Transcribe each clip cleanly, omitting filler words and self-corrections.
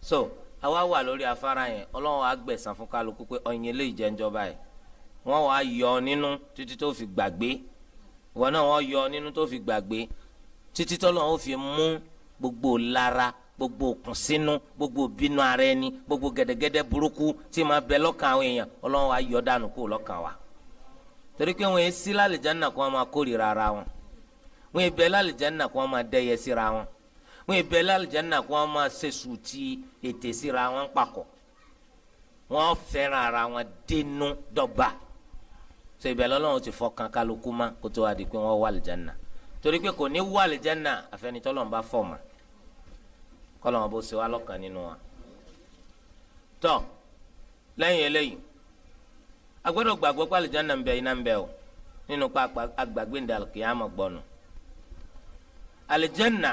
so àwa wà lórí afárá yẹn ọlọ́run á gbẹ̀san fún kálukú pé ọyìn ilé ìjẹ́njọba yìí wọ́n wàá yọ ọ nínú títí tó fi gbàgbé ìwọ náà wọ́n yọ ọ nínú tó fi gbàgbé títí tọ́lọ́run ó fi mú gbogbo lára gbogbo òkùnsínú gbogbo bínú ara ẹni gbogbo gẹ́dẹ́gẹ́dẹ́ burúkú tí máa bẹ lọ́kàn àwọn èèyàn ọlọ́run wàá yọ dànù kó lọ́kàn wa torí pé wọ́n yẹ sí lálìjánnà kó wọ́n máa kórìíra ara wọn wọ́n yẹ bẹ lálìjánnà kó wọ́n máa dẹ́yẹ síra wọn wọ́n yẹ bẹ lálìjánnà kó wọ́n máa ṣèṣù tí ètè síra wọn papọ̀ wọ́n fẹ́ràn ara wọn dénú dọ́gba so ibẹ̀ lọ́lọ́run ti fọkàn kálukú má kó tó wá di pé wọ́n wà àlìjánnà torí pé kò ní wà àlìjánnà àfẹnitọ́lọ́run bá fọ̀ mọ́ kọ́lọ́run bó ṣe wá lọ́kàn nínú wa tọ́ lẹ́yìn eléyìí agbọ́dọ̀ gbàgbọ́ pé àlìjánnà ń bẹ iná ń bẹ o nínú pa agbàgbé ń dàlù kìyàmọ̀ gbọ́nu àlìjánnà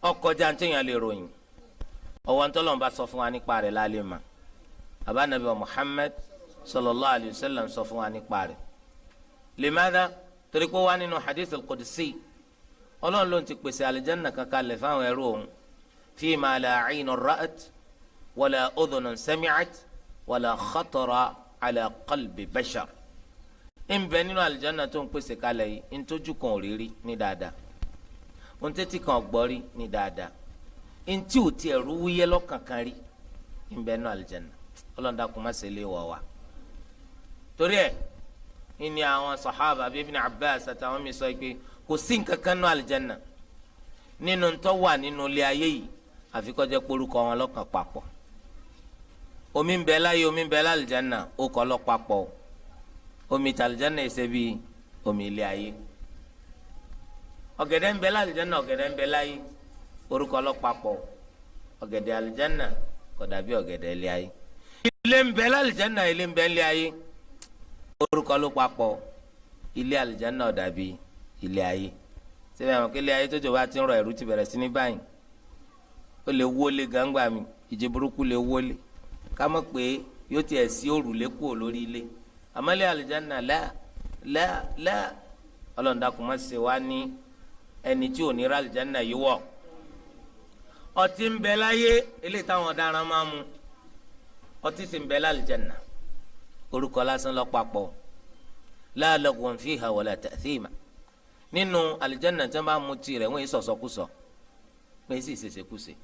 ọkọjá ntẹ̀yàn lè ròyìn ọwọ́ ntọ́lọ́run bá sọ fún wa nípa rẹ̀ lálẹ́ mà abánabi wa Muhammad sallallahu alayhi wa sallam sọ fún wa nípa rẹ̀ limada torí pé wá nínú hadith al-qudsi ọlọ́run ló ń ti pèsè àlìjánnà kankan lẹ̀ fáwọn ẹrú òun fima la aynun ra'at wala udhunun sami'at wala khatara ala qalbi bashar ń bẹ nínú àlìjánnà tó ń pèsè kalẹ̀ yìí ń tójú kan òrírí ní dáadáa ń tẹ́tí kan gbọ́rí ní dáadáa ń tí ò tiẹ̀ rú wúyẹ́ lọ́kàn kan rí ń bẹ nínú àlìjánnà ọlọ́run dákun má ṣe lé wọ̀ wá torí ẹ̀ ìní àwọn sàhábà bíi Ibn Abbas àtàwọn mi sọ pé kò sí nǹkan kan nínú àlìjánnà nínú ntọ́ wà nínú ilé ayé yìí àfi kó jẹ́ porúkọ wọn lọ́kàn papọ̀ omi ń bẹ láyé omi ń bẹ lálìjánnà ó kọ́ lọ́ papọ̀ omi tàlìjánnà ẹsẹ̀ bíi omi ilé ayé ọ̀gẹ̀dẹ̀ ń bẹ lálìjánnà ọ̀gẹ̀dẹ̀ ń bẹ láyé orúkọ lọ́ papọ̀ ọ̀gẹ̀dẹ̀ àlìjánnà kò dàbí ọ̀gẹ̀dẹ̀ ilé ayé ilé ń bẹ lálìjánnà ilé ń bẹ ilé ayé orúkọ ló papọ̀ ilé àlìjánnà ó dàbí ilé ayé sẹ́fẹ̀ àwọn kílé ayé tójò bá ti ń rọ ẹ̀rù ti bẹ̀rẹ̀ sí ní báyìí ó lè wọlé gangba mi ìjì burúkú lè wọlé ká mọ̀ pé yóò tiẹ̀ sí òrùlé kúrò lórí ilé àmọ́lé àlìjánnà lá ọlọ́run dákun má ṣe wá ní ẹni tí ò ní ra àlìjánnà yìí wọ̀ ọtí ń bẹ láyé eléyìí táwọn ọ̀daràn máa mu ọtí sì ń bẹ lálìjánnà orúkọ lásán lọ papọ̀ la lagwan fiha wala ta'thima nínú àlìjánnà tí wọ́n bá mu tí rẹ̀ wọ́n yìí sọ̀sọ́kùsọ wọ́n yìí sì ṣèṣekúṣe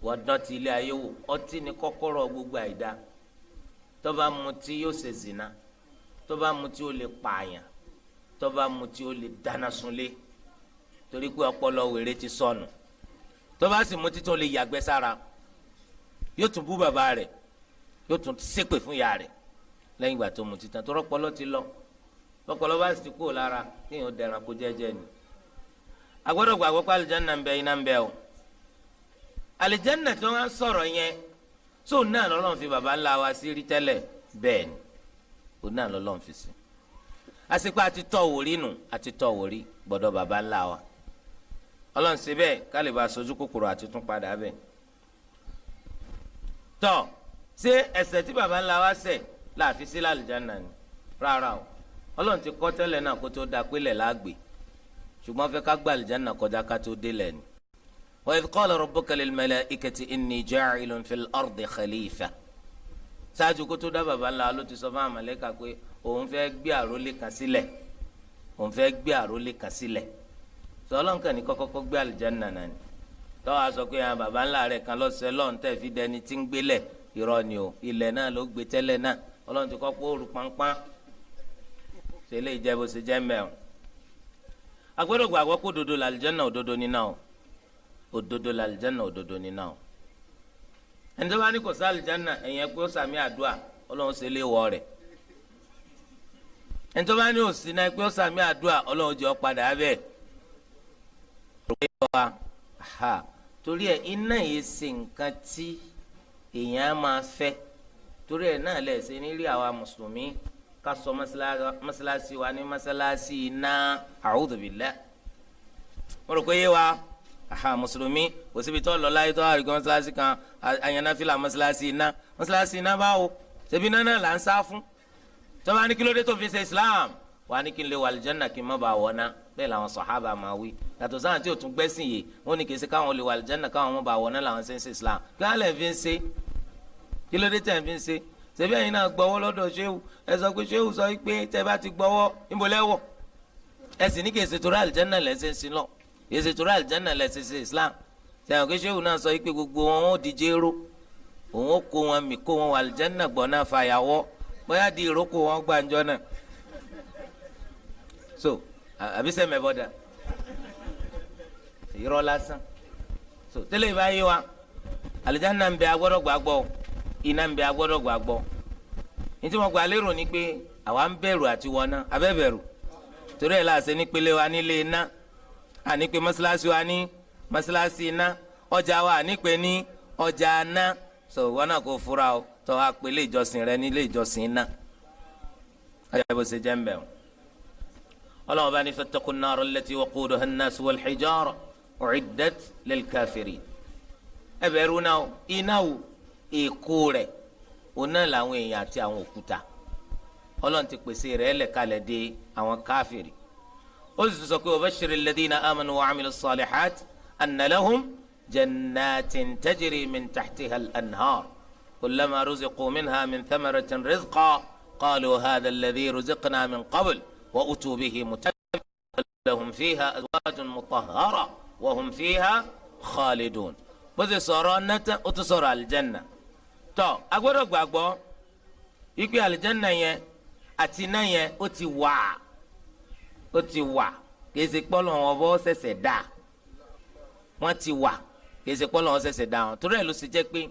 wọ́n dán ti ilé ayé wò ọtí ni kọ́kọ́rọ́ gbogbo àìdá tó bá mu tí yóò ṣe zina tó bá mu tí ó lè pààyàn tó bá mu tí ó lè dáná sunlé torí pé ọpọlọ wèrè ti sọnù tó bá sì mu tí tó lè yàgbẹ́ sára yóò tún bú bàbá rẹ̀ yóò tún ṣépè fún ìyá rẹ̀ lẹ́yìn ìgbà tó mu títàn tó rọpọlọ ti lọ lọpọlọ bá sì ti kúrò lára kéèyàn dẹran kó jẹ́jẹ́ ni agbọ́dọ̀ gbàgbọ́ pé alìjánná ń bẹ iná ń bẹ o alìjánná tí wọ́n sọ̀rọ̀ yẹn tó náà lọ́lọ́run fi baba ńlá wa sí rí tẹ́lẹ̀ bẹ́ẹ̀ ni òun náà lọ́lọ́run fi sí àsìkò àti tọ́ wòrí nù àti tọ́ wòrí gbọ́dọ̀ baba ńlá wa ọlọ́run ṣe bẹ́ẹ̀ kálíbà sojú kòkòrò àti tún padà bẹ́ẹ̀ tọ́ ṣé ẹ̀ṣẹ̀ tí baba ńlá wa ṣẹ̀ láàfin sí lálìjáná ni rárá o ọlọ́run ti kọ́ tẹ́lẹ̀ náà kó tó da pélé láàgbé ṣùgbọ́n fẹ́ ká gba àlìjáná kọjá ká tó délẹ̀ ni. wa idh qala rabbuka lil malaikati inni ja'ilun fil ardi khalifa ṣáájú kó tó dá baba ńlá ló ti sọ fún àmàlẹ́kà pé òun fẹ́ gbé àrólé kan sílẹ̀ òun fẹ́ gbé àrólé kan sílẹ̀ sọ ọlọ́run kàn ní kọ́kọ́ gbé àlìjáná náà ni tọ́wọ́ sọ pé àwọn baba ńlá rẹ̀ kan lọ́sẹ̀ lọ́n tẹ̀ fi dẹni tí ń gbélẹ̀ irọ́ ni o ilẹ̀ náà ló gbé tẹ́lẹ̀ náà ọlọ́run ti kọ́ pé òru pánpán ṣe lè jẹ́ bó ṣe jẹ́ mẹ́rin agbọ́dọ̀ gbàgbọ́ pé òdodo làlìjánà òdodo níná o òdodo làlìjánà òdodo níná o ẹni tó bá ní kò sí àlìjánà ẹ̀yìn pé ó sàmì àdúà ọlọ́run ṣe lè wọ rẹ̀ ẹni tó bá ní òsì náà pé ó sàmì àdúà ọlọ́run jẹ́ ọ padà bẹ́ẹ̀ torí ẹ̀ iná yìí ṣe nǹkan tí èèyàn máa fẹ́ torí ẹ̀ náà lẹ̀ ṣe ní rí àwa mùsùlùmí ká sọ mọ́sálásí wa ní mọ́sálásí iná a'udhu billah mo rò pé yé wa mùsùlùmí kò síbi tó lọ láyé tó àrígbé mọ́sálásí kan àyànnáfìlà mọ́sálásí iná báwo ṣebí iná náà là ń sá fún tó bá ní kí ló dé tó fi ṣe Islam wà ní kí n lè wà àlìjánnà kí n má bàa wọ̀ ná bẹ́ẹ̀ làwọn sàhábà máa wí yàtọ̀ sáwọn tí ò tún gbẹ́sìn yìí wọ́n ní kì í ṣe káwọn olè wà àlùjánnà káwọn ọmọ bá wọ̀ náà làwọn ṣe ń ṣe Islam kí wọ́n lè fi ń ṣe kí ló dé tẹ̀ ń fi ń ṣe ṣebí ẹ̀yin náà gbọ́wọ́ lọ́dọ̀ ṣéwù ẹ sọ pé ṣéwù sọ pé tẹ́ bá ti gbọ́wọ́ níbo lẹ́wọ̀ ẹ sì ní kì í ṣe torí àlùjánnà lẹ́sẹ̀ ń sin lọ kì í ṣe torí àlùjánnà lẹ́sẹ̀ ṣe Islam sẹ́wọ̀n kí ṣéwù náà sọ pé gbogbo wọn ó di jéró òun ó kó wọn mì kó wọn wà àlùjánnà gbọ̀n náà fàyàwọ́ bóyá di ìrókò wọn gbàǹjọ náà so àbí sẹ́mi ẹ̀ bọ́dà irọ́ lásán so tẹ́lẹ̀ ìbá yé wa àlùjánnà ń bẹ agbọ́dọ̀ gbàgbọ́ iná ń bẹ agbọ́dọ̀ gbàgbọ́ ní tí wọ́n gba lérò ni pé àwa ń bẹ̀rù àti wọná abẹ́ bẹ̀rù torí ẹ̀ láàṣẹ nípele wa nílé iná ànípe mọ́ṣáláṣí wa ní mọ́ṣáláṣí iná ọjà wa ànípe ní ọjà iná so wọn náà kò fura o tó wá pé ilé ìjọsìn rẹ ní ilé ìjọsìn iná ọjà bó ṣe jẹ́ ń bẹ̀ o ọlọ́wọ́n bá ní fattaqun nar allati waquduha an-nas wal hijara u'iddat lil kafirin ẹ bẹ̀rù náà iná o èkó rẹ̀ ọ̀nà làwọn èèyàn àti àwọn òkúta ọlọ́run ti pèsè rẹ̀ lẹ́kalẹ̀ dé àwọn káfìrì ó sì sọ pé wa bashiril ladhina amanu wa 'amilus salihat anna lahum jannatin tajri min tahtiha al-anhar kullama ruziqu minha min thamaratin rizqan qalu hadha alladhi ruziqna min qabl wa utu bihi mutabbiran lahum fiha azwajun mutahhara wa hum fiha khalidun bó ti sọ̀rọ̀ nata ó tún sọ̀rọ̀ aljanna tọ́ agbọ́dọ̀ gbàgbọ́ ikú aljanna yẹn àti iná yẹn ó ti wà kì í ṣe pọ́lọ́ wọn bọ́ ṣẹ̀ṣẹ̀ dá wọ́n ti wà kì í ṣe pọ́lọ́ wọn ṣẹ̀ṣẹ̀ dá wọn torí ẹ̀ ló ṣe jẹ́ pé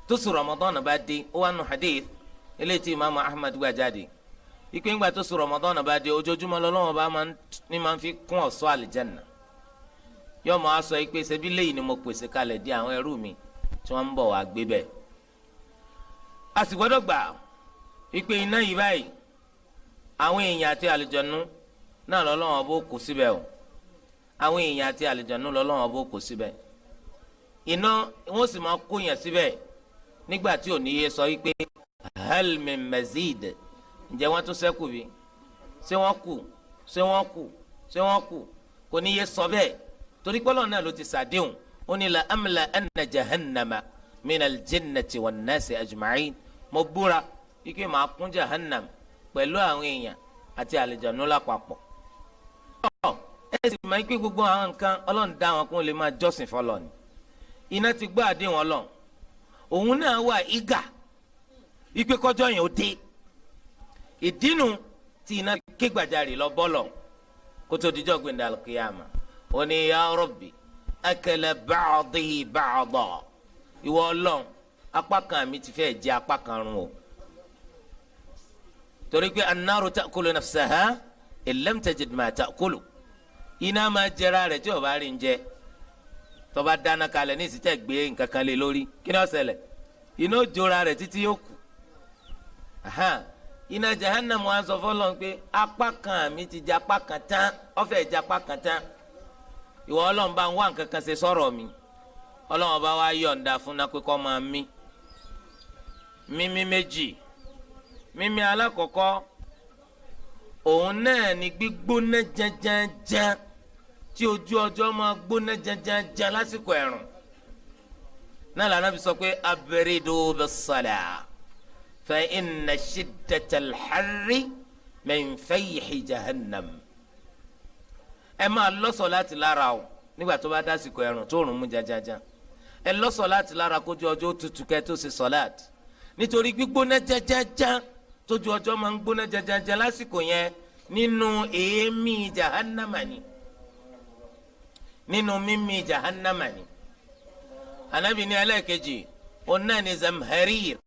tó sùn Ramadan bá dé ó wà nù hadith eléyìí tí imaamu Ahmad gbà jáde ikú ńgbà tó sùn Ramadan bá dé ojoojúmọ́ lọ́wọ́ bá máa ń fi kún ọ̀ṣọ́ aljanna yóò máa sọ pé ṣebí léyìí ni mo pèsè kalẹ̀ di àwọn ẹrú mi tí wọ́n ń bọ̀ wá gbé bẹ́ẹ̀. a sì gbọ́dọ̀ gbà wípé iná yìí báyìí àwọn èèyàn àti àlùjànnú náà lọ́lọ́wọ́n bó kó síbẹ̀ o àwọn èèyàn àti àlùjànnú lọ́lọ́wọ́n bó kó síbẹ̀ iná wọ́n sì máa kó yàn síbẹ̀ nígbà tí òní yé sọ wípé hal min mazid ǹjẹ́ wọ́n tún ṣẹ́kù bí ṣé wọ́n kù kò ní yé sọ bẹ́ẹ̀ torí pọ́lọ́ náà ló ti sàdéhùn ó ní la amla anna jahannama min aljinnati wan nasi ajma'in mo búra ike máa kún jahannam pẹ̀lú àwọn èèyàn àti àlejànú lápapọ̀. ẹ sì máa ń pín gbogbo àwọn nǹkan ọlọ́run dá wọn kó lè máa jọ́sìn fọlọ́ ni iná ti gbọ́ àdéhùn ọlọ́run òun náà wà ígà ipe kọjọ́ yẹn ó dé ìdínú tí iná ké gbàjarè lọ bọ́lọ̀ kótó dijọ́ gbẹ̀ndà al-qiyama ó ní ya Rabbi akala ba'di ba'da ìwọ ọlọ́run apá kan mi ti fẹ́ jẹ apá kan run o torí pé an-naru ta'kulu nafsaha illam tajid ma ta'kulu iná máa jẹra rẹ̀ tí o bá rí ń jẹ tó bá dáná kalẹ̀ ní ìsìtẹ́ gbé nǹkan kan lé lórí kí ni ó ṣẹlẹ̀ iná ó jóra rẹ̀ títí yóò kù iná jahannam wa sọ fọlọ́n pé apá kan mi ti jẹ apá kan tán ó fẹ́ jẹ apá kan tán ìwọ ọlọ́run bá ń wá nǹkan kan ṣe sọ̀rọ̀ mi ọlọ́run bá wá yọ̀ǹda fún náà pé kó máa mímí méjì mímí alákọ̀ọ́kọ́ òun náà ni gbígbóná janjanjan tí ojú ọjọ́ máa gbóná janjanjan lásìkò ẹ̀rùn náà lànà bí sọ pé abiridu bis-salah fa inna shiddatal harri min fayhi jahannam ẹ máa lọ́sọ̀ láti lára o nígbà tó bá dásìkò ẹ̀rùn tó rùn mú jajaja ẹ lọ́sọ̀ láti lára kójú ọjọ́ tutù kẹ́ tó ṣe sọ́láàt nítorí gbígbóná jajaja tójú ọjọ́ máa ń gbóná jajaja lásìkò yẹn nínú èémí jahannama ni nínú mímí jahannama ni anabi ní ẹlẹ́ẹ̀kejì ọ̀nà ni zamharir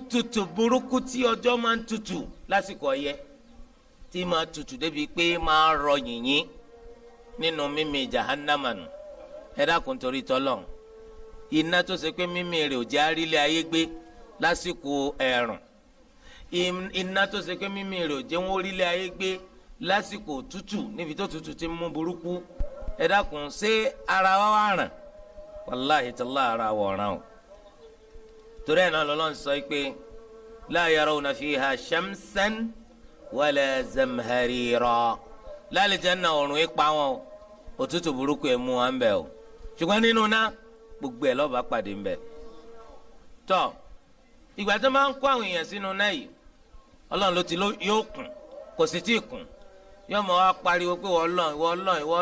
tutù burúkú tí ọjọ́ máa ń tutù lásìkò ọyẹ́ tí máa tutù débi pé máa rọ yìnyín nínú mímí jahannama nù ẹ dákun torí tọ́lọ̀ iná tó ṣe pé mímí rẹ̀ ò jẹ́ àrílẹ̀ ayé gbé lásìkò ẹ̀rùn iná tó ṣe pé mímí rẹ̀ ò jẹ́ wọn orílẹ̀ ayé gbé lásìkò tútù níbi tó tútù ti mú burúkú ẹ dákun ṣé ara wa wà ràn wàláhì tàlá ara wọ̀ ràn o torí ẹ̀ náà lọ́lọ́ sọ pé la yarawna fiha shamsan wala zamharira lálìjánnà ọ̀run ipa wọn o òtútù burúkú ẹ̀ mú wọn ń bẹ̀ o ṣùgbọ́n nínú náà gbogbo ẹ̀ lọ́ba pàdé ń bẹ̀. tọ́ ìgbà tó máa ń kó àwọn èèyàn sínú náà yìí ọlọ́run ló ti yóò kùn kò sì tí ì kùn yóò mọ̀ wá pariwo pé ìwọ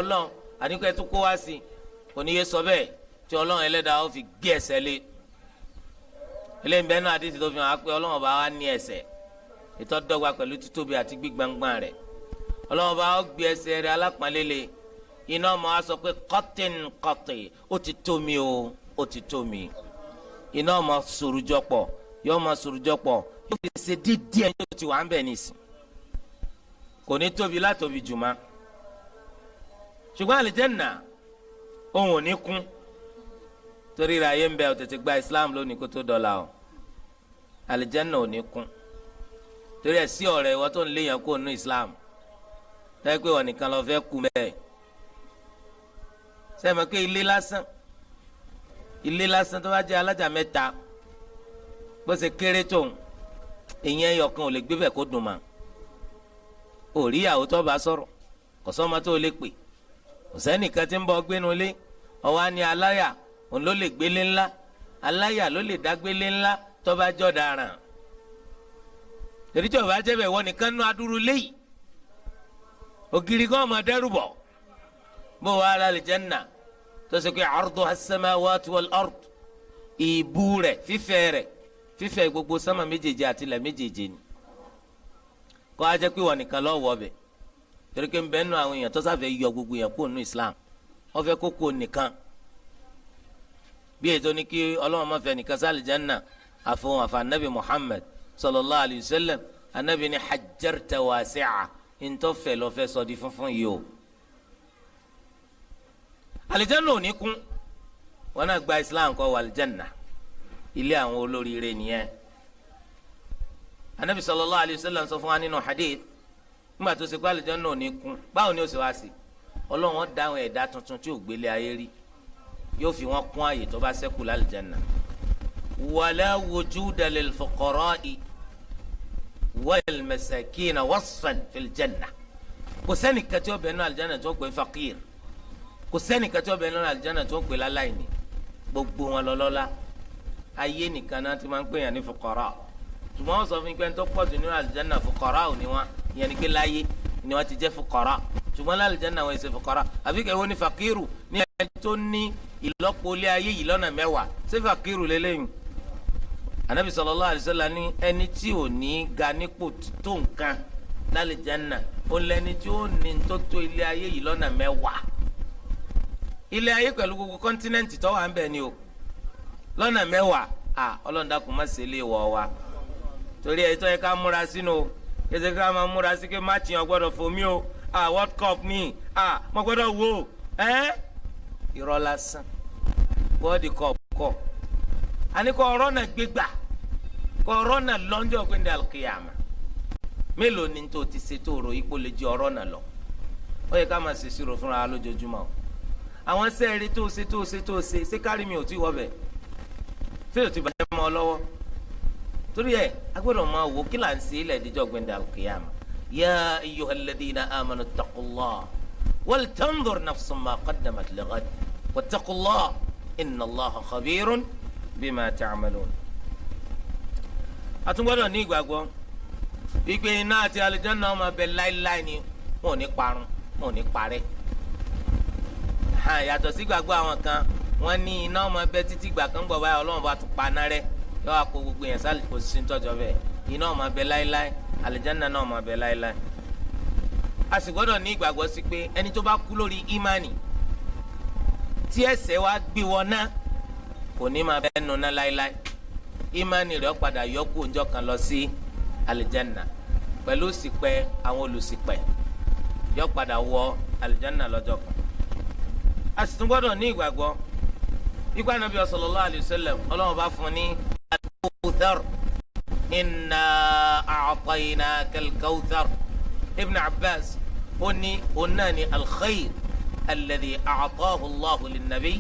ọlọ́run àníkọ́ ẹ tún kó wá sí i kò ní yé sọ bẹ́ẹ̀ tí ọlọ́run ẹlẹ́dàá ó fi gbé ẹsẹ̀ lé eléyìí bẹ́ẹ̀ náà àdìsí tó fi hàn á pé ọlọ́run bá wá ní ẹsẹ̀ ìtọ́dọ́gba pẹ̀lú títóbi àti gbígbàngbàn rẹ̀ ọlọ́run bá ó gbé ẹsẹ̀ rẹ̀ alápọ̀nlélẹ̀ iná ọmọ wa sọ pé kọ́tìn ó ti tó mi o ó ti tó mi iná ọmọ sòrùjọpọ̀ yóò mọ sòrùjọpọ̀ yóò fi ṣe dídí ẹ̀ yóò ti wà ń bẹ̀ nísìn kò ní tóbi látòbi jùmọ́ ṣùgbọ́n àlìjẹ́nà òun ò ní kún torí ra ayé ń bẹ ọ tètè gba Islam lónìí kó tó dọ̀la o àlìjẹ́nà ò ní kún torí ẹ̀ sí ọ̀rẹ́ ìwọ tó ń léyàn kó nu Islam tẹ́ pé wọn nìkan lọ fẹ́ kú bẹ́ẹ̀ sẹ́mi pé ilé lásán tó bá jẹ́ alájà mẹ́ta bó ṣe kéré tó ìyẹn ẹyọkan ò lè gbé bẹ̀ kó dùn mà ò rí ìyàwó tó bá sọ̀rọ̀ kò sọ́mọ tó lè pè kò sẹ́nìkan tí ń bọ́ gbénu lé ọwọ́ á ní aláyà òun ló lè gbélé ńlá aláyà ló lè dá gbélé ńlá tó bá jọ dáràn torí tí o bá jẹ́ bẹ̀ wọ́n nìkan nú adúrú léyìí ògiri kan ọmọ dẹ́rù bọ̀ bó wàá la àlìjánnà tó ṣe pé arduha as-samawati wal-ard ìbú rẹ̀ fífẹ̀ gbogbo sámà méjèèjì àti ilẹ̀ méjèèjì ni kọ́ á jẹ́ pé wọ́n nìkan lọ́ọ́ wọ̀ bẹ̀ torí pé ń bẹ́ẹ̀ nù àwọn èèyàn tó sáfẹ́ yọ gbogbo yẹn kó nù Islam wọ́n fẹ́ kókó nìkan bí ètò ní kí Ọlọ́run má fẹ́ nìkan sí àlìjánnà àfọwọ́n àfa anabi Muhammad sallallahu alayhi wa sallam anabi ni hajjarta wasi'a ntọ́fẹ̀ lọ́fẹ́ sọ di funfun yìí o àlìjánnà ò ní kún wọn náà gba Islam kọ́ wọ àlìjánnà ilé àwọn olóríire nìyẹn anabi sallallahu alayhi wa sallam sọ fún wa nínú hadith nígbà tó ṣe pé àlìjánnà ò ní kún báwo ni ó ṣe wá sí Ọlọ́run wọn dá àwọn ẹ̀dá tuntun tí ò gbélé ayé rí yóò fi wọn kún ààyè tó bá ṣẹ́kù lálìjánnà wala wujuda lil fuqara'i wal masakina wasfan fil janna kò sẹ́nìkan tí ó bẹ nínú àlìjánnà tó pè faqir kò sẹ́nìkan tí ó bẹ nínú àlìjánnà tó pè láláìní gbogbo wọn lọ́lọ́lá ayé nìkan náà ti máa ń pè yàn ní fuqara ṣùgbọ́n wọ́n sọ fún mi pé tó pọ̀ jù nínú àlìjánnà fuqara ò ní wọn ìyẹn ni pé láyé ni wọ́n ti jẹ́ fuqara ṣùgbọ́n lálìjánnà wọn ṣe fuqara àbí kẹ́wọ́n ní faqiru ní ẹni tó ní ìlọ́po ilé ayé yìí lọ́nà mẹ́wàá ṣé faqiru lélẹ́yìn anabi sallallahu alaihi wasallam ní ẹni tí ò ní ga nípò tó nǹkan lálìjánnà ó lẹ́ni tí ó ní tó tó ilé ayé yìí lọ́nà mẹ́wàá ilé ayé pẹ̀lú gbogbo kọ́ńtínẹ́ǹtì tó wà ń bẹ ni o lọ́nà mẹ́wàá Ọlọ́run dákun má ṣe lè wọ̀ wá torí ẹ̀ tó yẹ ká múra sínú o kẹsẹ̀ ká máa múra sí pé máàcì yẹn gbọ́dọ̀ fomi o World Cup ni mo gbọ́dọ̀ wo irọ́ lásán World Cup kọ́ ani kò ọ̀rọ̀ náà gbégbà kò ọ̀rọ̀ náà lọ́njọ́ pé ní alkiyama mélòó ni tó ti ṣe tó ro ipò lè jẹ ọ̀rọ̀ náà lọ ó yẹ ká máa ṣe ìṣirò fúnra wa lójoojúmọ́ o àwọn sẹ́ẹ̀rì tó ṣe ṣé kárí mi ò tí wọ́ bẹ̀ ṣé ò ti bàjẹ́ mọ́ ọ lọ́wọ́ torí ẹ̀ agbọ́dọ̀ máa wò kí là ń ṣe ilẹ̀ ìdíjọ́ gbẹ̀ndẹ̀ alkiyama ya ayyuhalladhina amanu ttaqullah wal tanzur nafsun ma qaddamat lighad wattaqullah inna allaha khabirun bima ta'malun. àtúngbọ́dọ̀ ní ìgbàgbọ́ wípé iná àti àlùjánnà ọmọ abẹ láíláí ni wọn ò ní parun wọn ò ní parẹ́. yàtọ̀ sí gbàgbọ́ àwọn kan wọ́n ní iná ọmọ abẹ títí gbà kan gbọ̀ báyìí Ọlọ́run bá tún paná rẹ̀ yọ àpò gbogbo yẹn sálì kò sí tọ́jọ́ bẹ́ẹ̀ iná ọmọ abẹ láíláí àlùjánnà náà ọmọ abẹ láíláí. a sì gbọ́dọ̀ ní ìgbàgbọ́ sí pé ẹni tó bá kú lórí ìmánì tí ẹ̀ṣẹ̀ wa gbé wọn náà kò ní máa bẹ́ẹ̀ nuna láéláé ìmánì rẹ̀ padà yọkù ọjọ́ kan lọ sí alìjánà pẹ̀lú ṣìpẹ̀ àwọn olùṣìpẹ̀ yọ padà wọ alìjánà lọ́jọ́ kan. a sì tún gbọ́dọ̀ ní ìgbàgbọ́ ikú Ànábì sallallahu alayhi wa sallam Ọlọ́run bá fún ní al-Kawthar inna a'tainaka al-Kawthar Ibn Abbas ó ní òun náà ní al-khayr alladhi a'tahu Allahu lin-nabi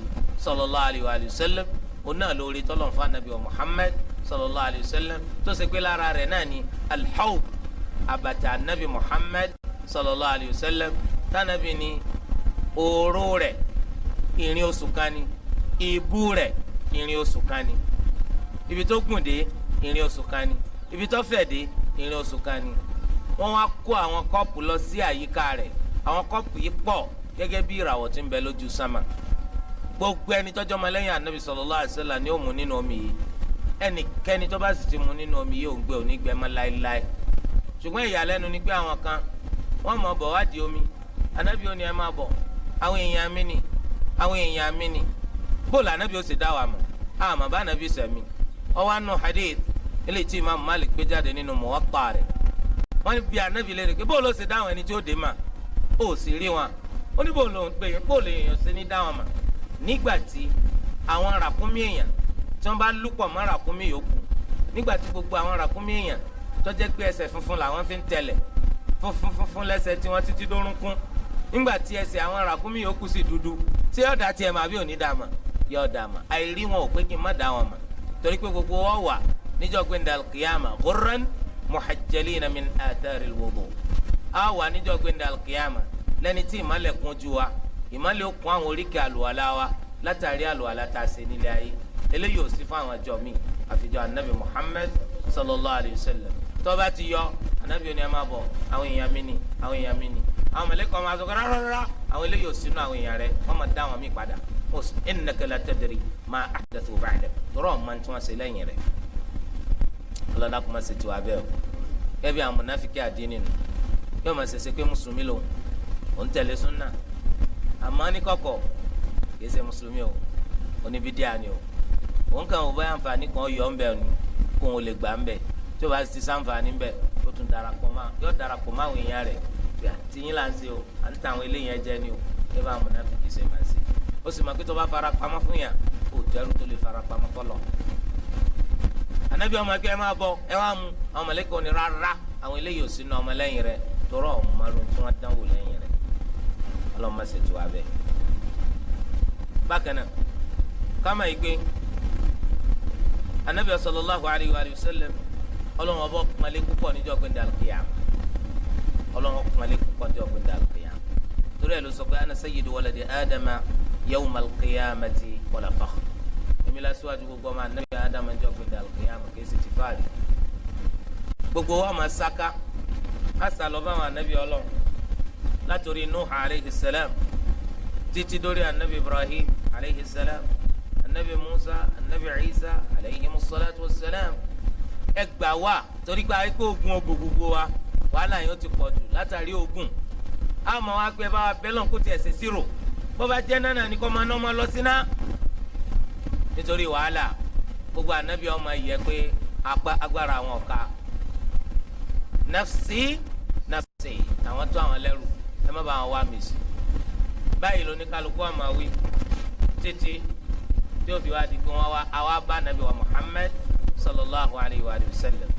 sallallahu alayhi wa sallam ona lórí tọ́lọ̀ fún anabi wa Muhammad sallallahu alayhi wa sallam tó ṣe pé lára rẹ̀ náà ni alḥawd abata anabi Muhammad sallallahu alayhi wa sallam tánàbí ni òóró rẹ̀ ìrìn oṣù kan ni, ìbú rẹ̀ ìrìn oṣù kan ni, ibi tó gùn dé ìrìn oṣù kan ni, ibi tó fẹ̀ dé ìrìn oṣù kan ni. wọ́n wá kó àwọn kọ́ọ̀pù lọ sí àyíká rẹ̀. àwọn kọ́ọ̀pù yìí pọ̀ gẹ́gẹ́ bí ìràwọ̀ tí ń bẹ lójú sámà. gbogbo ẹni tọ́jọ́ ọmọ lẹ́yìn anabi sallallahu alaihi wasallam ni ó mu nínú omi yìí. ẹnikẹ́ni tó bá sì ti mu nínú omi yìí ò ń gbé òní gbẹ mọ́ láéláé. ṣùgbọ́n ìyàlẹ́nu ni pé àwọn kan wọ́n mọ̀ bọ̀ wádìí omi. anabi ó ní ẹ máa bọ̀, àwọn èèyàn mi ni, àwọn èèyàn mi ni. bóòlù anabi ó sì dá wa mọ̀ àmọ́ bá anabi sẹ̀mí. ó wá nù hadith eléyìí tí imaamu Malik gbé jáde nínú Muwatta rẹ̀. wọ́n ní bí anabi lè rè pé bóòlù ó sì dáhùn ẹni tí ó dé mà ó sì rí wọn. ó ní bóòlù èèyàn ṣe ní dáhùn mà nígbà tí àwọn ràkúnmí èèyàn tí wọ́n bá lúpọ̀ mọ́ ràkúnmí yòókù, nígbà tí gbogbo àwọn ràkúnmí èèyàn tó jẹ́ pé ẹsẹ̀ funfun làwọn fi ń tẹ̀lẹ̀, funfun lẹ́sẹ̀ tí wọ́n títí dórúnkún, nígbà tí ẹsẹ̀ àwọn ràkúnmí yòókù sì dúdú, ṣé yóò dá tiẹ̀ mà bí ò ní dá mà? yóò dá mà. àìrí wọn ò pé kí n má dá wọn mà, torí pé gbogbo wọn wà níjọ́ gbẹ̀ndà kìyàmà ghurran muhajjalina min athari alwudu. a wà níjọ́ gbẹ̀ndà kìyàmà lẹ́ni tí ìmọ̀lẹ̀ kún ju wa, ìmọ̀lẹ̀ ó kún àwọn oríkèé àlùwàlá wa látàrí àlùwàlá tá a ṣe nílé ayé. eléyìí ò sí fún àwọn àjọ míì àfijọ́ anabi Muhammad sallallahu alayhi wa sallam. tó bá ti yọ anabi ó ní ẹ máa bọ̀, àwọn èèyàn mi ni, àwọn èèyàn mi ni. àwọn mẹlẹ́kọ̀ máa sọ rárá àwọn eléyìí ò sínú àwọn èèyàn rẹ, wọ́n máa dá àwọn míì padà. innaka la tadri ma ahdathu ba'dak, tọrọ ọmọ tí wọ́n ṣe lẹ́yìn rẹ̀. ọlọ́dà kò máa ṣe tiwa bẹ́ẹ̀ o. ẹbí àwọn mọ̀nàfíkì àdínì nù yóò máa ṣẹ̀ṣẹ̀ pé mùsùlùmí lòun, òun tẹ̀lé súnà, àmọ́ ní kọ̀kọ̀ kìí ṣe mùsùlùmí o, oníbídíà ni o. òun kàn wọ́n bá àǹfààní kan yọ ọ́n bẹ́ẹ̀ ni kó òun lè gbà ń bẹ̀, tí o bá ti sàǹfààní ń bẹ̀ tó tún yóò darapọ̀ mọ́ àwọn èèyàn rẹ̀ pé àtìyín là ń ṣe o, à ń ta àwọn eléyìí ẹjẹ́ ni o. ẹ bá àwọn mùnàfíkì ṣe máa ṣe. ó sì máa pé tó bá fara pamọ́ fún yàn ó tẹ́rù tó lè fara pamọ́ fọlọ́. ànábì ọmọ ẹgbẹ́ ẹ máa bọ̀ ẹ wá mu, àwọn mọ̀lẹ́kọ̀ ni rárá àwọn eléyìí ò sínú ọmọ lẹ́yìn rẹ̀ tọrọ ọmọ tí wọ́n dánwò lẹ́yìn rẹ̀. ọlọ́run má ṣètò abẹ́. bákan náà káma yìí pé anabi sallallahu alayhi wa sallam ọlọ́run ọba kumale púpọ̀ níjọ́ gbẹ̀ndẹ̀ al-qiyam, ọlọ́run kumale púpọ̀ níjọ́ gbẹ̀ndẹ̀ al-qiyam. torí ẹ̀ ló sọ pé ana sayyidu waladi adama yawma al-qiyamati wala fakhr. èmi la síwájú gbogbo ọmọ anabi adama níjọ́ gbẹ̀ndẹ̀ al-qiyam kìí ṣe ti fáàrí. gbogbo wa máa sáká asa lọ bá àwọn anabi ọlọ́run látòrí nuh alayhi salam títí dórí anabi ibrahim alayhi salam, anabi musa, anabi isa alayhi musallatu wassalam. ẹgbà wa torí pé àìkú ogun ogbò gbogbo wa wàhálà yẹn ó ti pọ̀ jù látàrí ogun. àmọ́ wa pé báwa bẹ́lọ̀ kó tiẹ̀ ṣe sírò bó bá jẹ́ nánà ní kó máa ná ọmọ lọ sí ná. nítorí wàhálà gbogbo anabi ọmọ yẹ pé agbára àwọn ọ̀ka nafsi nafsi àwọn tó àwọn lẹ́rù ẹ má bá wọn wá mi sí. báyìí ló ní kálukú àmà wí títí tí ó fi wá di kó wọn wá àwa bá anabi wa Muhammad sallallahu alayhi wa sallam.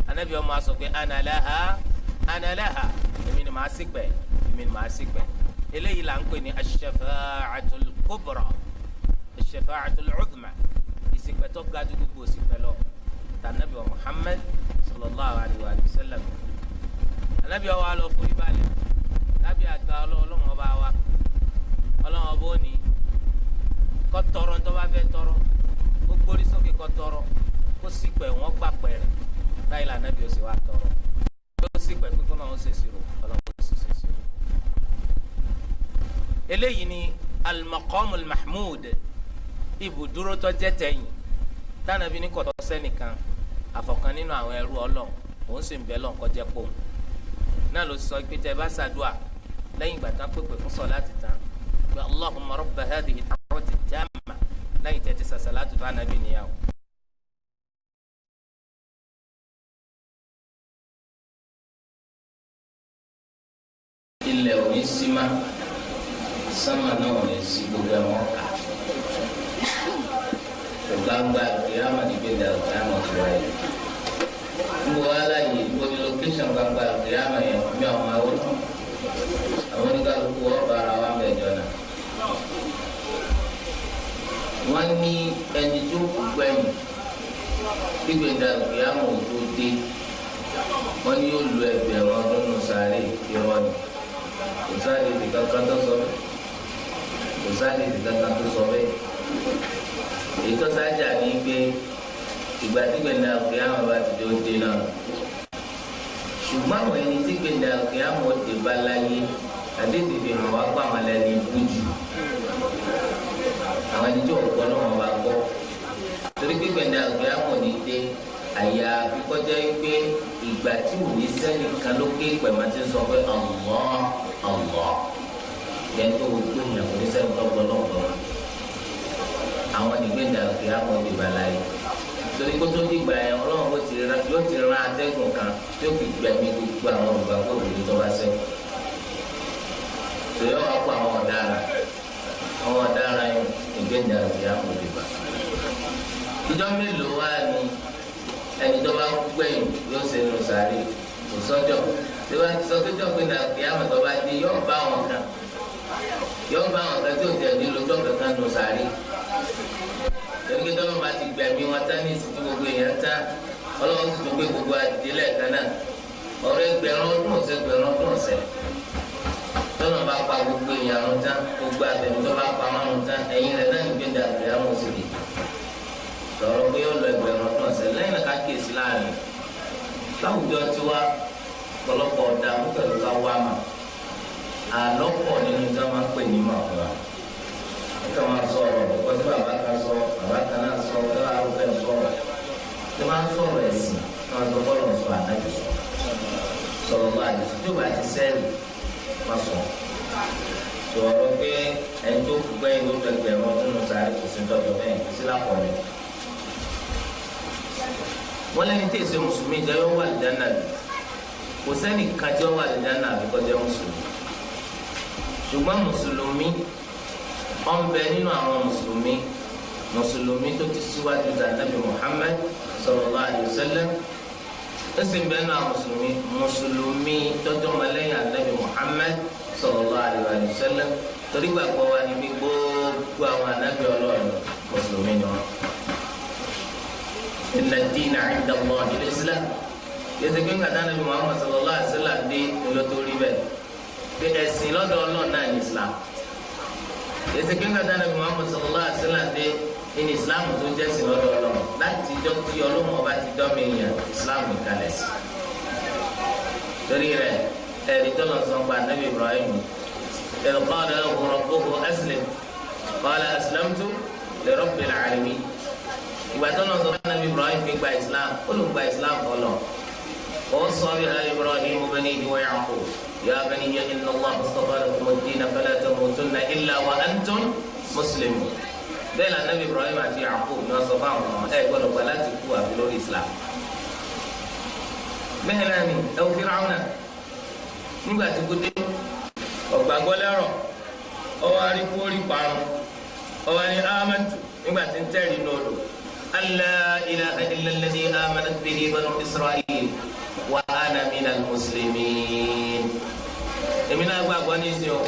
anabi wa ma sọ pé ana laha èmi ni màá ṣìpẹ̀, èmi ni màá ṣìpẹ̀. eléyìí là ń pè ní ash-shafa'atul kubra, ash-shafa'atul uzma, ìṣìpẹ̀ tó ga jù gbogbo ìṣìpẹ̀ lọ ta anabi wa Muhammad sallallahu alayhi wa sallam. anabi wa lọ fún ìbàlẹ̀ lábẹ́ àgbà ọlọ́run ọba wa, ọlọ́run ọba ó ní kó tọrọ ntọ́ bá fẹ́ tọrọ, kó gbórí sókè kó tọrọ, kó ṣìpẹ̀ wọ́n gbà pẹ̀rẹ̀. báyìí lànà bí o sì wá tọrọ, kó ṣìpẹ̀ pé kó náà ó ṣèṣirò, ọlọ́run kó ṣèṣirò. eléyìí ni al-maqamul mahmud, ibùdúró tó jẹ́ tẹ̀yìn tánàbí ní kọ̀tọ́ sẹ́nìkan àfọ̀kan nínú àwọn ẹrú ọlọ́run, òun sì ń bẹ lọ́n kọjá pò náà ló sọ pé tẹ bá ṣàdúà lẹ́yìn ìgbà tán pépè fún sọ̀láàtì tán pé allahumma rabba hadhihi ad-da'wati at-tamma lẹ́yìn tẹ̀ ti sàṣàlátù fún anabi nìyàwó. ilẹ̀ òní símá sánmà náà ò ní sí gbogbo ẹ̀wọ̀n ká gbangba ìyáàmà níbi ìdàrú ìyáàmà tó wáyé gbogbo aláyè gbogbo ní location gbangba ìyáàmà yẹn mi àwọn àwọn oníkàlùkù ọba ara wa mẹ́jọ náà wọ́n ní ẹni tó kú gbẹ̀yìn gbígbé ìdàrú ìyáàmà ò tó dé wọ́n ní yóò lu ẹgbẹ̀rún ọdún nù sáré irọ́ ni kò sáàdì kankan tó sọ bẹ́ẹ̀ kò sáàdì kankan tó sọ bẹ́ẹ̀ èyí tó sáàjà ní pé ìgbà tí gbẹ̀ndà òkè àwọn bá ti dé òde náà ṣùgbọ́n àwọn ẹni tí gbẹ̀ndà òkè àwọn òde bá láyé àdéhùn fi hàn wá gbọ́ àwọn ẹlẹ́ni ikú jù àwọn ẹni tí ò gbọ́ náà wọ́n bá gbọ́ torí pé gbẹ̀ndà òkè àwọn òde dé àyà àfikọ́jọ́ yìí pé ìgbà tí ò ní sẹ́ni kan ló ké pẹ̀mọ́ ti sọ pé Allah Allah yẹn tó gbogbo èèyàn kò ní sẹ́ni tó gbọ́ lọ́wọ́ àwọn ìgbéǹda òkè àwọn òde bá láyé torí kó tó dìgbà yẹn ọlọ́run yóò ti rán atẹ́gùn kan tí ó fi gbẹ̀mí gbogbo àwọn olùgbàgbọ́ òdodo tó bá sẹ́kù tòyọ́ wá kó àwọn ọ̀daràn yẹn ìgbéǹda òkè àwọn òde bá ìjọ mélòó wá ní ẹni tó bá gbẹ̀yìn yóò ṣe nù sáré kò sọ́jọ́ tí wọ́n ti sọ pé jọ́pẹ́ náà kí àwọn tó bá dé yóò bá wọn kan tí ò tẹ̀ ní lójọ́ kankan nù sáré torí tó lọ́ọ́ bá ti gbẹ̀mí wọn tán ní ìsìnkú gbogbo èèyàn tán ọlọ́run ti tún gbé gbogbo àdìdí lẹ́ẹ̀kan náà ọ̀rọ̀ ẹgbẹ̀rún ọdún ọ̀sẹ̀ tọ́nà bá pa gbogbo èèyàn rún tán gbogbo àtẹ̀mí tó bá pa wọn rún tán ẹ̀yìn rẹ̀ náà nígbè dàgbé àwọn òsèlè tọ̀rọ̀ pé ó lọ ẹgbẹ̀rún ọdún ọ̀sẹ̀ lẹ́yìn náà ká kíyèsí láàrin láwùjọ tiwa ọ̀pọ̀lọpọ̀ ọ̀dà pẹ̀lú ká wá mà àlọ́pọ̀ nínú ìjọ máa ń pè ní mà fún wa ẹ̀ka máa sọ̀rọ̀ ọ̀pọ̀ tí bàbá kan sọ bàbá kan náà sọ ẹ̀ka arúgbó sọ̀rọ̀ tí máa ń sọ̀rọ̀ ẹ̀sìn máa ń sọ bọ́ọ̀lù sọ ànábì sọ̀rọ̀ bá àdìsí tí ó bá ti sẹ́ẹ̀lì máa sọ̀ sọ̀rọ̀ pé ẹni tó kú gbẹ́yìn ló gbẹgbẹ̀rún ọdún sáré kò sí tọ́jú bẹ́ẹ̀ kò sí lápọ̀lẹ̀ wọ́n lẹ́ni tí èsè mùsùlùmí jẹ́ yóò wà lìjánà bí kò sẹ́ni kan tí ó wà lìjánà bí kọjá mùsùlùmí ṣùgbọ́n mùsùlùmí ọ̀n bẹ nínú àwọn mùsùlùmí tó ti síwájú dà nàbì Muhammad sallallahu alaihi wasallam ó sì bẹ nínú àwọn mùsùlùmí tọ́jú ọmọlẹ́yìn ànábì Muhammad sallallahu alaihi wasallam torí gbàgbọ́ wa níbi gbogbo àwọn ànábì Ọlọ́run mùsùlùmí ni wọn. inna ad-dina 'inda Allahi al-Islam yẹtẹ pé ńgbà dáná bí Muhammad sallallahu alaihi wasallam dé ńlọtọrí bẹ́ẹ̀ pé ẹ̀sìn lọ́dọ̀ Ọlọ́run náà ní Islam yẹtẹ pé ńgbà dáná bí Muhammad sallallahu alaihi wasallam dé ní Islam tó jẹ́ sìn lọ́dọ̀ Ọlọ́run láti jọ tí Ọlọ́run ọba ti dọ́mi yàn Islam kalẹ̀ sí torí rẹ̀ ẹ̀rí tó lọ sọ gba Nabi Ibrahim idh qala lahu rabbuhu aslim qala aslamtu li rabbil alamin ìgbà tó lọ sọ fún Nabi Ibrahim fi gba Islam ó ló gba Islam fọlọ ó sọ bí Ibrahim banihi wa Yaqub ya baniya inna Allaha istafa lakum ad-dina fala tamutunna illa wa antum muslimun bẹ́ẹ̀ la Nabi Ibrahim àti Yaqub ní wọ́n sọ fún àwọn ọmọ gbọ́dọ̀ gba láti kú àfi lórí Islam bẹ́ẹ̀ náà ni ẹ̀wù Fir'auna nígbà tí kò dé ọ̀gbàgbọ́ lẹ́rọ̀ ọwọ́ arígbó orí parun ọwọ́ ni amantu nígbà tí ń tẹ̀rí lọ́dọ̀ alla ilaha illa alladhi amanat bihi banu Isra'il wa ana minal muslimin èmi náà gbàgbọ́ ní ìsìn o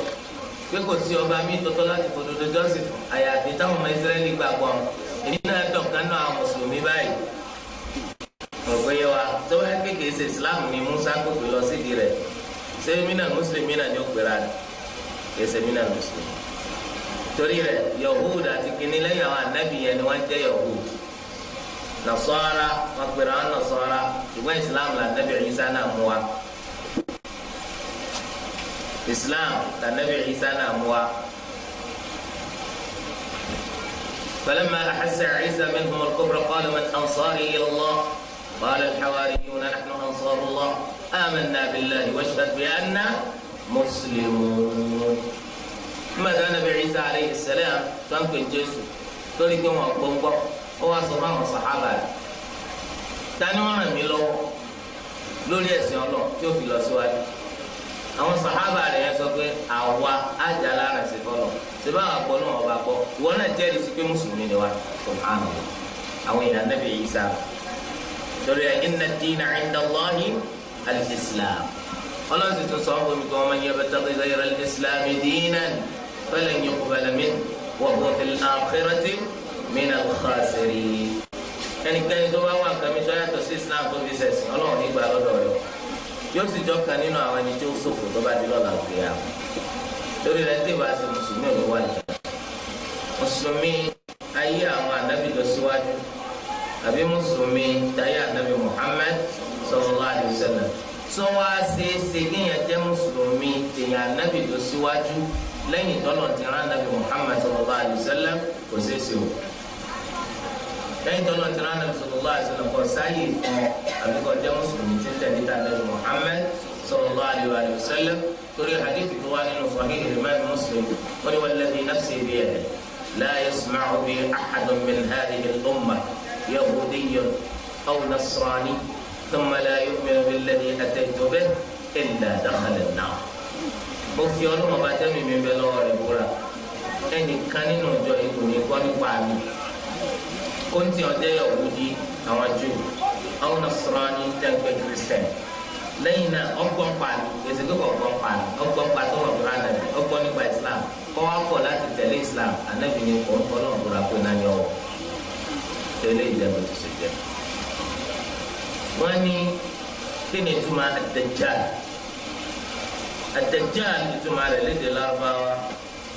pé kò sí ọba mi tọ́tọ́ láti fòdodo jọ́sìn àyàfi táwọn ọmọ Israẹli gbàgbọ́ èmi náà dọ̀kan náà àwọn mùsùlùmí báyìí ọ̀gbẹ́yẹ wa tó wáyé kékeré ṣe Islam ni Musa gbogbo lọ sídìí rẹ̀ ṣé minal muslimin náà ni ó gbéra rẹ̀ kì í ṣe minal muslimin torí rẹ̀ Yahud àti kìnìún lẹ́yìn àwọn ànábì yẹn ni wọ́n jẹ́ Yahud Nasara wọ́n gbéra wọn Nasara ṣùgbọ́n Islam là ànábì Isa náà mú wa Islam là ànábì Isa náà mú wa. فلما أحس عيسى منهم الكفر قال من أنصاري إلى الله قال الحواريون نحن أنصار الله آمنا بالله واشهد بأننا مسلمون ماذا نبي عيسى عليه السلام كان في الجسد تريد يوم أقوم هو صفان الصحابة تاني وانا ميلو لولي يسير الله شوفي لو سؤال àwọn sàhábà rẹ̀ yẹn sọ pé àwa ájà lára ṣe fọlọ́ ṣe bá wà pọ̀ náà ọba pọ̀ ìwọ náà jẹ́rìí sí pé mùsùlùmí ni wá subhanallah àwọn èèyàn Nabi Isa torí ẹ̀ inna ad-dina 'inda Allahi al-Islam ọlọ́run sì tún sọ wọn fún mi kí wọ́n máa ń yabtaghi ghayra al-Islami dinan falan yuqbala minhu wa huwa fil akhirati mina al-khasirin ẹnikẹ́ni tó bá wà kàmí tó yàtọ̀ sí Islam tó fi ṣẹ̀sìn ọlọ́run nígbà lọ́dọ̀ rẹ̀ yóò sì jọ kan nínú àwọn ẹni tí ó ṣòfò tó bá di lọ́la òkèèyà lórí rẹ̀ tí ìbá ṣe mùsùlùmí ò ní wà lẹ́yìn mùsùlùmí ayé àwọn ànábì tó síwájú àbí mùsùlùmí táyé ànábì Muhammad sallallahu alaihi wasallam sọ wá ṣeéṣe kéèyàn jẹ́ mùsùlùmí tèèyàn ànábì tó síwájú lẹ́yìn tọ́lọ̀ tí rán ànábì Muhammad sallallahu alaihi wasallam kò ṣeéṣe o lẹ́yìn tọ́lọ̀ tí rán ànábì sallallahu alaihi wasallam kò sáyè fún àbíkọ́ jẹ́ mùsùlùmí tí ń tẹ̀lé ànábì Muhammad sallallahu alaihi wasallam torí hadith tó wá nínú Sahih Imam Muslim wọ́n ní walladhi nafsi biyadihi la yasma'u bi ahadun min hadhihi al-ummah yahudiyyun aw nasrani thumma la yu'minu billadhi ataytu bihi illa dakhala an-nar. mo fi ọlọ́mọ bá tẹ́mi mi bẹ lọ́wọ́ rẹ̀ búra ẹnìkan nínú ọjọ́ ikú ní gbọ́ nípa mi ó ń tí ọjọ́ Yahudi àwọn Júù àwọn Nasrani tẹ́ǹpẹ́ Christian lẹ́yìn náà ọgbọ́n parí èsì tó kọ̀ ọgbọ́n parí ọgbọ́n pa tó wà fúnra nàbì ọgbọ́n nípa Islam kọ́ wá pọ̀ láti tẹ̀lé Islam ànábì ní kò ń fọlọ́ ọ̀bùra pé náà yọ ọ́ tẹ̀lé ìjẹ́bù tó ṣe jẹ́. wọ́n ní kí ni ìtumọ̀ ad-Dajjal ad-Dajjal ìtumọ̀ rẹ̀ lédè Lárúbáwá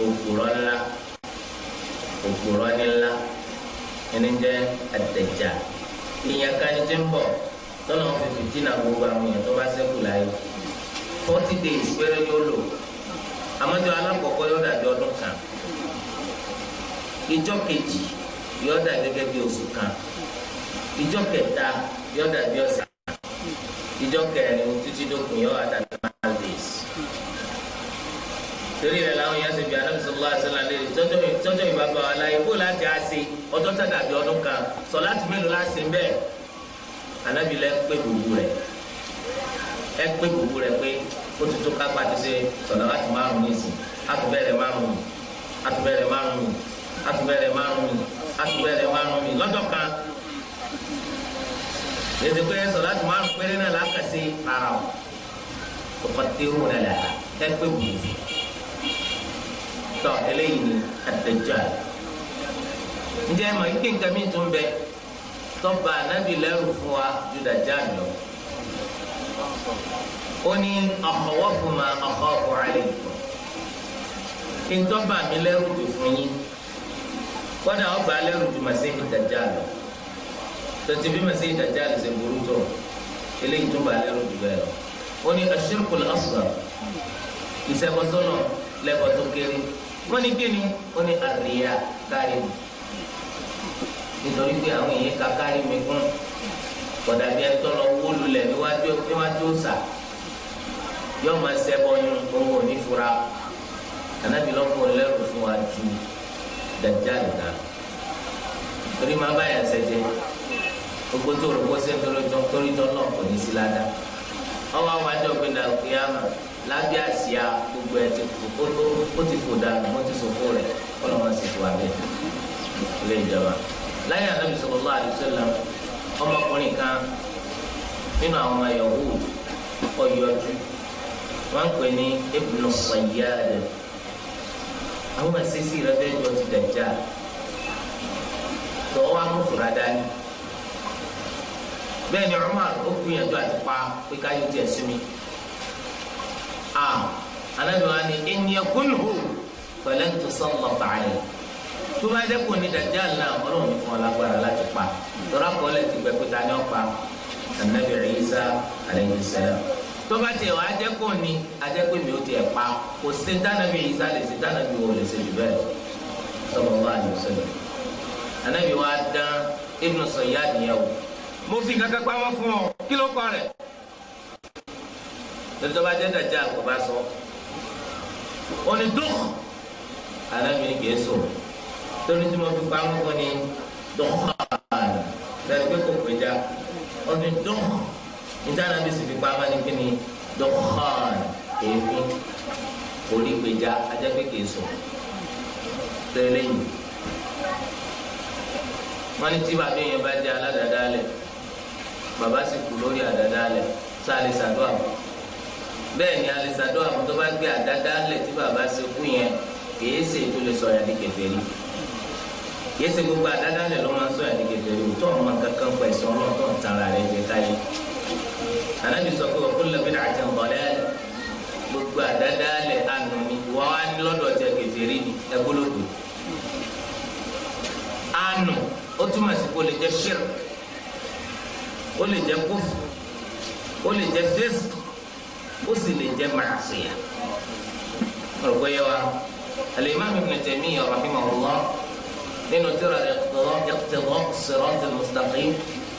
òpùrọ́ ńlá òpùrọ́ ńlá ẹni jẹ́ ad-Dajjal ìyẹn kan ní tí ń bọ̀ tọ́lá wọn fi fìtínà gbogbo àwọn èèyàn tó bá ṣẹ́kù láyé 40 days péré ni ó lò àmọ́jọ́ alákọ̀ọ́kọ́ yóò dàbí ọdún kan ìjọ kejì yóò dà gẹ́gẹ́ bí oṣù kan ìjọ kẹta yóò dàbí ọ̀sẹ̀ ìjọ kẹrin títí dókun yóò wà dàbí 100 days torí rẹ̀ làwọn èèyàn ṣe bí Ànábì sallallahu alaihi wasallam lè tọ́jọ́ ìbábá wa láyé kó láti á ṣe ọjọ́ tá dàbí ọdún kan sọ láti mélòó láti bẹ́ẹ̀ Ànábì lẹ pé gbogbo rẹ̀ ẹ pé gbogbo rẹ̀ pé ó ti tó kápá ti ṣe sọ̀rọ̀ láti márùn nísìn àtúbẹ̀rẹ̀ márùn àtúbẹ̀rẹ̀ márùn àtúbẹ̀rẹ̀ márùn àtúbẹ̀rẹ̀ márùn lọ́jọ́ kan ètò pé sọ̀rọ̀ láti márùn péré náà lákàtí ara o kò kọ́ tẹ́rù rẹ̀ là ẹ pé gbogbo tọ́ eléyìí ni ad-Dajjal ǹjẹ́ ẹ mọ̀ ike nǹkan mi tún bẹ tọ́ba Ànábì lẹ́rù fún wa ju Dajjal lọ ó ní akhawfu ma akhafu alaykum kí n tọ́ba mi lẹ́rù jù fún yín kọ́dà ọba lẹ́rù jù Masihi Dajjal lọ tọ́tí bí Masihi Dajjal ṣe burú tó eléyìí tó ba lẹ́rù jù bẹ́ẹ̀ lọ ó ní ash-shirkul asghar ìṣẹ́bọsọ́nà lẹ́bọ̀ tó kéré wọ́n ní kíni ó ní àríyá kárí mi nítorí pé àwọn èèyàn ká kárí mi kún kọ̀dà bí ẹni tó lọ wó lulẹ̀ níwájú ọ̀sà yóò máa ṣẹbọ yún gbogbo onífura Ànábì lọ́kùn lẹ́rù fún wa ju Dajjal náà torí máa bá yàn ṣẹjẹ gbogbo tó rò kó ṣe torí tó náà kò ní sí ládàá ọwọ́ àwọn àjọ gbé dàrú kíyàmà lábẹ́ àsíá gbogbo ẹ̀ ó ti fò dànù wọ́n ti sòfò rẹ̀ kọ́nà wọn sì fò abẹ́ ilé ìjọba. láyé Ànábì sallallahu alaihi wasallam ọmọkùnrin kan nínú àwọn ọmọ Yahud ọyọjú wọn ń pè ní Ibn Sayyad àwọn àṣìṣe rẹ bẹ́ẹ̀ jọ ti Dajjal tọ́ wa mú fura dání bẹ́ẹ̀ ni Umar ó gbìyànjú àti pa pé káyọ̀ tiẹ̀ sí mi Ànábì wa ni in yakunhu falan tusallat alayhi tó bá jẹ́ kó ní Dajjal náà ọlọ́run ní fún ọ lágbára láti pa tọ́lá kọ́lẹ̀ ti gbẹ pété ní ọ̀pá Ànábì Ìsá alayhi salam tó bá tiẹ̀ wá jẹ́ kó ní ajẹ́pẹ́ mi ó tiẹ̀ pa kò sí dánàbí Ìsá lè sí dánàbí wo lè ṣe jù bẹ́ẹ̀ sallallahu alaihi wasallam Ànábì wa dán Ibn Sayyad yẹn o mo fi kankan pa wọn fún ọ kí ló kọ rẹ̀ lórí tó bá jẹ́ Dajjal kò bá sọ ọ ní dùn Ànábì ní kìí sọ torí tí mo fi pamọ́ fún ni dọ́kàn lẹ́nu pé kò péjà ọdún dọ́kàn níta náà bí sì fi pamọ́ ni kí ni dọ́kàn èéfín orí péjà ajá pé kìí sọ tẹ́lẹ̀ yìí wọ́n ní tí bàbá yẹn bá jẹ́ aládàáda lẹ̀ bàbá sì kú lórí àdàáda lẹ̀ sá lè ṣàdúrà bẹ́ẹ̀ ni alẹ́ ṣàdúrà fún tó bá gbé àdàáda lẹ̀ tí bàbá ṣe kú yẹn kìí ṣe tó lè sọ yàrá kèfèrí yẹsẹ gbogbo àdáda lẹ ló máa ń sọ yàrá kèfèrí tó ọmọ kankan pẹ sọ ọmọ tó ń tara rẹ̀ jẹ káyé Ànábì sọ pé wa kullu bid'atin dalalah gbogbo àdáda lẹ ànú ni wọ́n á ní ní lọ́dọ̀ tẹ kèfèrí ni ẹgbólódò. Àánú ó túmọ̀ sí kó lè jẹ́ shirk, ó lè jẹ́ kufr, ó lè jẹ́ fisq, ó sì lè jẹ́ ma'siyah. ọ̀rọ̀ yẹ wa al-Imam Ibn Taymiyyah rahimahullah nínú tírà Iqtida' as-Sirat al-Mustaqim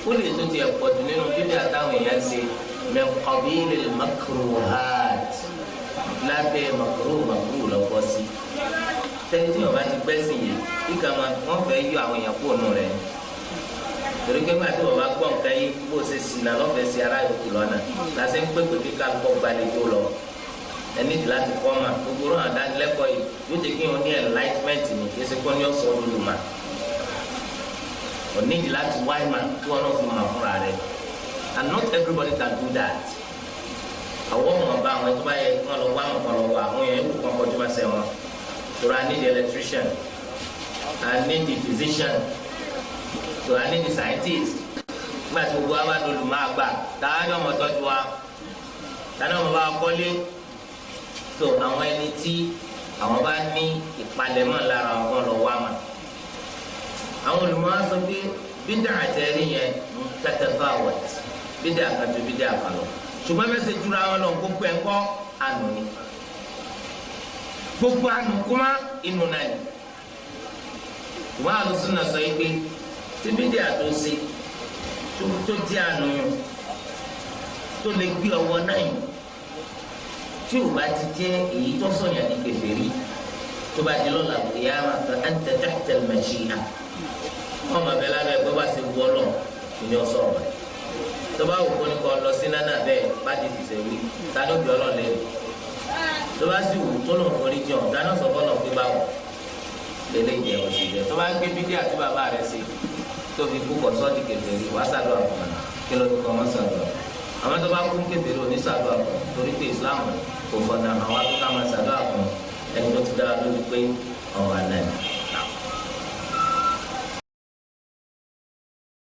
ó lè tó ti ẹ̀pọ̀ jù nínú bíbí àtàwọn èèyàn ṣe min qabil al-makruhat lábẹ́ makruh lọ́kọ́ sí. tẹ́tí ọba ti gbẹ́sìn yìí kíkà wọ́n fẹ́ yọ àwọn èèyàn kúrò nù rẹ̀ torí pé gbàtí wọ́n bá gbọ́ nǹkan yìí bó ṣe sì náà lọ́fẹ̀ẹ́ sí ara yòókù lọ́nà láti ń pèpè kíkà kọ́ gbalẹ̀jọ́ lọ ẹni tí láti kọ́ mà gbogbo rán àdánilẹ́kọ̀ọ́ yìí yóò jẹ́ kí wọ́n ní enlightenment ní kí ẹsẹ̀ kọ́ ní ọ̀sán olùmọ̀ onídìí láti wáyé mà kí wọ́n náà fi mà fúnra rẹ̀ and not everybody can do that. àwọn ọmọ ọba àwọn ẹtọ́ bá yẹ kí wọ́n lọ wá àwọn lọ wá àwọn yẹn kó kàn kọjú bá sẹ́ wọn. So I need the electrician, I need the physician, so I need the scientist. Nígbà tí gbogbo wa bá dolo máa gbà táwọn ọmọ tọ́jú wa táwọn ọmọ bá kọ́lé. So àwọn ẹni tí àwọn bá ní ìpalẹ̀mọ́ lára wọn lọ wá mà. Àwọn olùmọ̀ á sọ pé bídà àtẹ̀rí yẹn tatafawat bídà àkàtú bídà àkàlọ́. Ṣùgbọ́n mẹ́sẹ̀ jura wọn lọ gbogbo ẹ̀ ń kọ́ àná ni. Gbogbo àná kuma inú náà ni. Ṣùgbọ́n àlùsùn náà sọ yìí pé tí bídà tó ṣe tó di àná yẹn tó lè gbé ọwọ́ náà yìí tí o bá ti jẹ́ èyí tó sọ̀yàn ní kèfèrí tó bá di lọ́la qiyamah fa anta tahta al-mashi'a wọ́n máa bẹ lábẹ́ ẹgbẹ́ bá ti wọ́ lọ ìní ọ̀sọ̀ ọ̀rọ̀ tó bá wù kó ní kọ́ lọ sí nánà bẹ́ẹ̀ bá ti fi sẹ́wí tani òbí ọlọ́ọ̀ lẹ́nu tó bá sì wù tó lòun forí jọ dáná sọ fọlọ́ pé báwò lélẹ́ ìjẹ́ òsì jẹ́ tó bá gbé bídí àti bàbá rẹ̀ sí tó fi kú kọ́ sọ́ọ̀dì kèfèrí wàá sàdọ̀ àpò kí ló ní kọ́ mọ́ sàdọ̀ àwọn tó bá kú kèfèrí onísàdọ̀ àpò torí pé Islam kò fọ̀nà àwọn akókò àmọ́ sàdọ̀ àpò ẹni tó ti dára lórí pé ọ̀rọ̀ àná